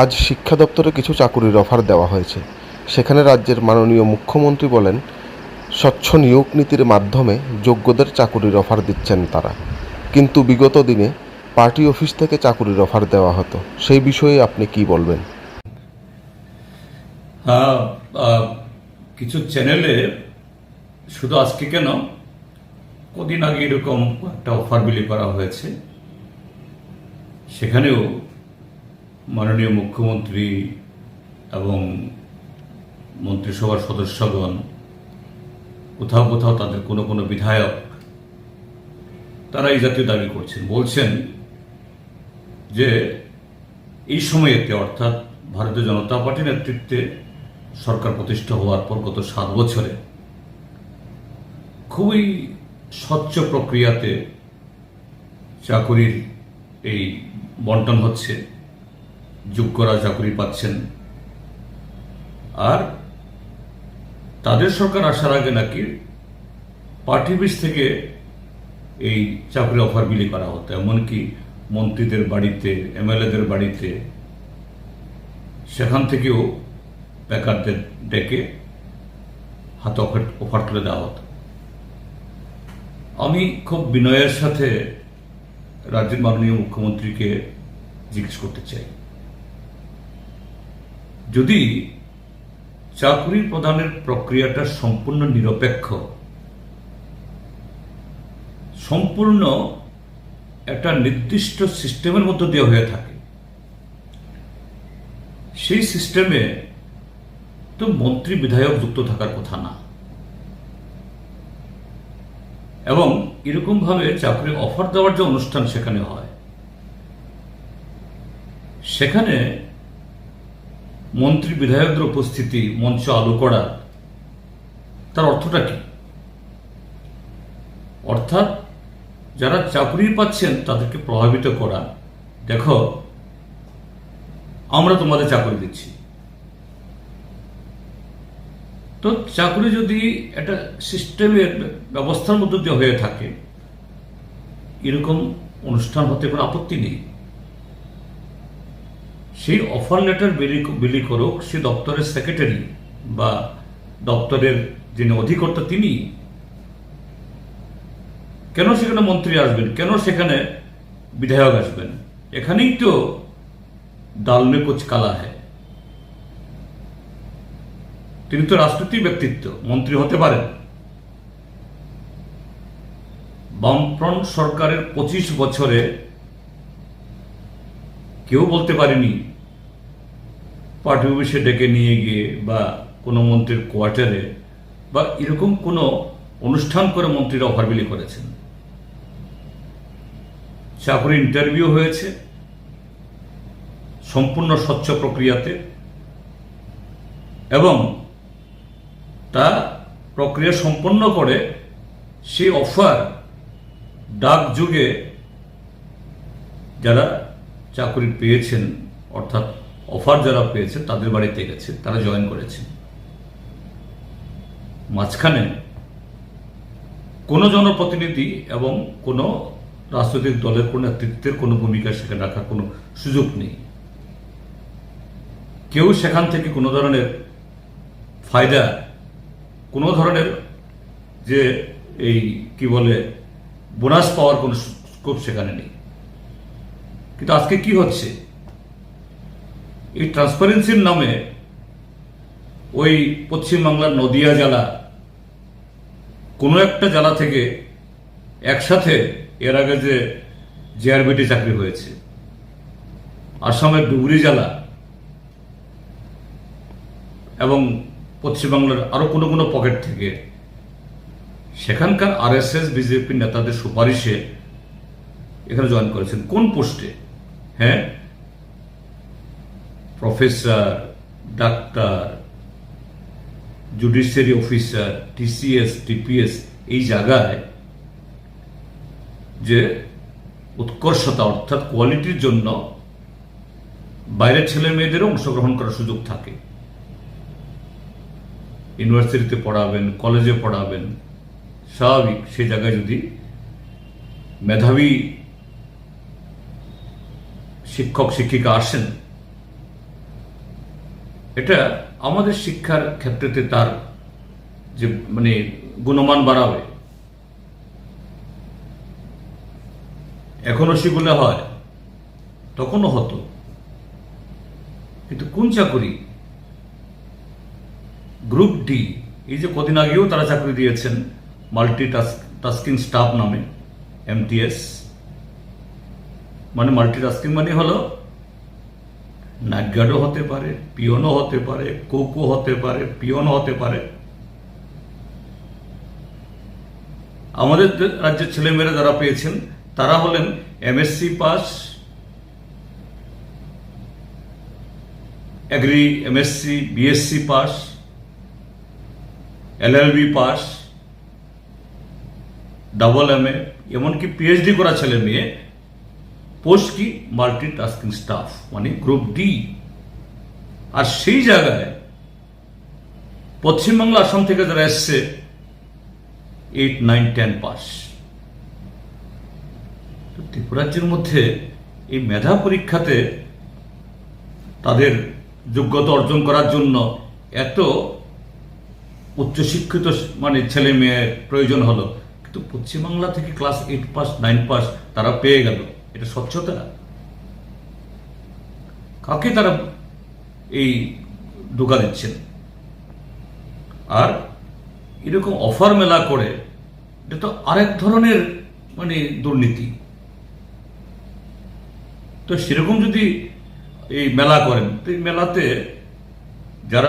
আজ শিক্ষা দপ্তরে কিছু চাকুরির অফার দেওয়া হয়েছে। সেখানে রাজ্যের মাননীয় মুখ্যমন্ত্রী বলেন, স্বচ্ছ নিয়োগ নীতির মাধ্যমে যোগ্যদের চাকুরির অফার দিচ্ছেন তারা। কিন্তু বিগত দিনে পার্টি অফিস থেকে চাকুরির অফার দেওয়া হতো। সেই বিষয়ে আপনি কি বলবেন? হ্যাঁ, কিছু চ্যানেলে শুধু আজকে কেন, কদিন আগে এরকম একটা অফার বিলি করা হয়েছে। সেখানেও মাননীয় মুখ্যমন্ত্রী এবং মন্ত্রিসভার সদস্যগণ, কোথাও কোথাও তাদের কোনো কোনো বিধায়ক, তারা এই জাতীয় দাবি করছেন, বলছেন যে এই সময়েতে, অর্থাৎ ভারতীয় জনতা পার্টির নেতৃত্বে সরকার প্রতিষ্ঠা হওয়ার পর গত 7 বছরে খুবই স্বচ্ছ প্রক্রিয়াতে চাকুরির এই বন্টন হচ্ছে, যোগ্যরা চাকুরি পাচ্ছেন। আর তাদের সরকার আসার আগে নাকি পার্টি অফিস থেকে এই চাকরি অফার বিলি করা হতো, এমনকি মন্ত্রীদের বাড়িতে, এমএলএদের বাড়িতে, সেখান থেকেও প্যাকারদের ডেকে হাতে অফার তুলে দেওয়া হতো। আমি খুব বিনয়ের সাথে রাজ্যের মাননীয় মুখ্যমন্ত্রীকে জিজ্ঞেস করতে চাই, যদি চাকরি প্রদানের প্রক্রিয়াটা সম্পূর্ণ নিরপেক্ষ, সম্পূর্ণ একটা নির্দিষ্ট সিস্টেমের মধ্য দিয়ে হয়ে থাকে, সেই সিস্টেমে তো মন্ত্রী বিধায়ক যুক্ত থাকার কথা না। এবং এরকম ভাবে চাকরি অফার দেওয়ার যে অনুষ্ঠান সেখানে হয়, সেখানে মন্ত্রী বিধায়কদের উপস্থিতি, মঞ্চ আলো করা, তার অর্থটা কি? অর্থাৎ যারা চাকরি পাচ্ছেন তাদেরকে প্রভাবিত করা, দেখো আমরা তোমাদের চাকরি দিচ্ছি। তো চাকরি যদি একটা সিস্টেমের ব্যবস্থার মধ্য দিয়ে হয়ে থাকে, এরকম অনুষ্ঠান হতে কোনো আপত্তি নেই। সেই অফার লেটার বিলি করুক সে দপ্তরের সেক্রেটারি বা দপ্তরের যিনি অধিকর্তা, তিনি। কেন সেখানে মন্ত্রী আসবেন? কেন সেখানে বিধায়ক আসবেন? এখানেই তো ডাল মে কুছ কালা হ্যায়। তিনি তো রাজনৈতিক ব্যক্তিত্ব, মন্ত্রী হতে পারেন। বামফ্রন্ট সরকারের 25 বছরে কেউ বলতে পারেনি পার্টি অফিসে ডেকে নিয়ে গিয়ে বা কোনো মন্ত্রীর কোয়ার্টারে বা এরকম কোনো অনুষ্ঠান করে মন্ত্রীরা অফার বিলি করেছেন। চাকরি ইন্টারভিউ হয়েছে সম্পূর্ণ স্বচ্ছ প্রক্রিয়াতে, এবং তা প্রক্রিয়া সম্পন্ন করে সেই অফার ডাক যুগে যারা চাকরি পেয়েছেন, অর্থাৎ অফার যারা পেয়েছেন তাদের বাড়িতে গেছে, তারা জয়েন করেছেন। মাঝখানে কোনো জনপ্রতিনিধি এবং কোনো রাজনৈতিক দলের কোনো নেতৃত্বের কোনো ভূমিকা সেখানে রাখার কোনো সুযোগ নেই। কেউ সেখান থেকে কোনো ধরনের ফায়দা, কোনো ধরনের যে এই কি বলে বোনাস পাওয়ার কোনো স্কোপ সেখানে নেই। কিন্তু আজকে কি হচ্ছে, এই ট্রান্সপারেন্সির নামে ওই পশ্চিমবাংলার নদিয়া জেলা, কোনো একটা জেলা থেকে একসাথে এর আগে যে জেআরবিটি চাকরি হয়েছে, আসামের ডুবরি জেলা এবং পশ্চিমবাংলার আরো কোনো কোনো পকেট থেকে সেখানকার আরএসএস বিজেপি নেতাদের সুপারিশে এখানে জয়েন করেছেন। কোন পোস্টে? হ্যাঁ, professor, doctor, judiciary officer, TCS, TPS, এই জায়গায় যে উৎকর্ষতা অর্থাৎ কোয়ালিটির জন্য বাইরের ছেলে মেয়েদেরও অংশগ্রহণ করার সুযোগ থাকে। ইউনিভার্সিটিতে পড়াবেন, কলেজে পড়াবেন, স্বাভাবিক। সেই জায়গায় যদি মেধাবী শিক্ষক শিক্ষিকা আসেন, এটা আমাদের শিক্ষার ক্ষেত্রেতে তার যে মানে গুণমান বাড়াবে। এখনো সেগুলো হয়, তখনও হতো, কিন্তু কোন চাকরি? গ্রুপ ডি, এই যে কদিন আগেও তারা চাকরি দিয়েছেন মাল্টি টাস্কিং স্টাফ নামে, এমটিএস। মানে মাল্টিটাস্কিং মানে হলো নাইট গার্ডও হতে পারে, পিয়নও হতে পারে, কুকও হতে পারে, পিয়নও হতে পারে। আমাদের রাজ্যের ছেলেমেয়েরা যারা পেয়েছেন তারা হলেন MSc pass, agri MSc, BSc pass, LLB pass, double MA, এমনকি পিএইচডি করা ছেলে মেয়ে পোস্ট কি মাল্টিটাস্কিং স্টাফ, মানে গ্রুপ ডি। আর সেই জায়গায় পশ্চিমবাংলা, আসাম থেকে যারা এসছে 8, 9, 10 পাস। তো ত্রিপুরাজ্যের মধ্যে এই মেধা পরীক্ষাতে তাদের যোগ্যতা অর্জন করার জন্য এত উচ্চশিক্ষিত মানে ছেলে মেয়ে প্রয়োজন হলো, কিন্তু পশ্চিমবাংলা থেকে ক্লাস 8 পাস, 9 পাস তারা পেয়ে গেল। এটা স্বচ্ছতা? কাকে তারা এই ধোঁকা দিচ্ছেন? আর এরকম অফার মেলা করে, এটা তো আরেক ধরনের মানে দুর্নীতি। তো সেরকম যদি এই মেলা করেন, তো এই মেলাতে যারা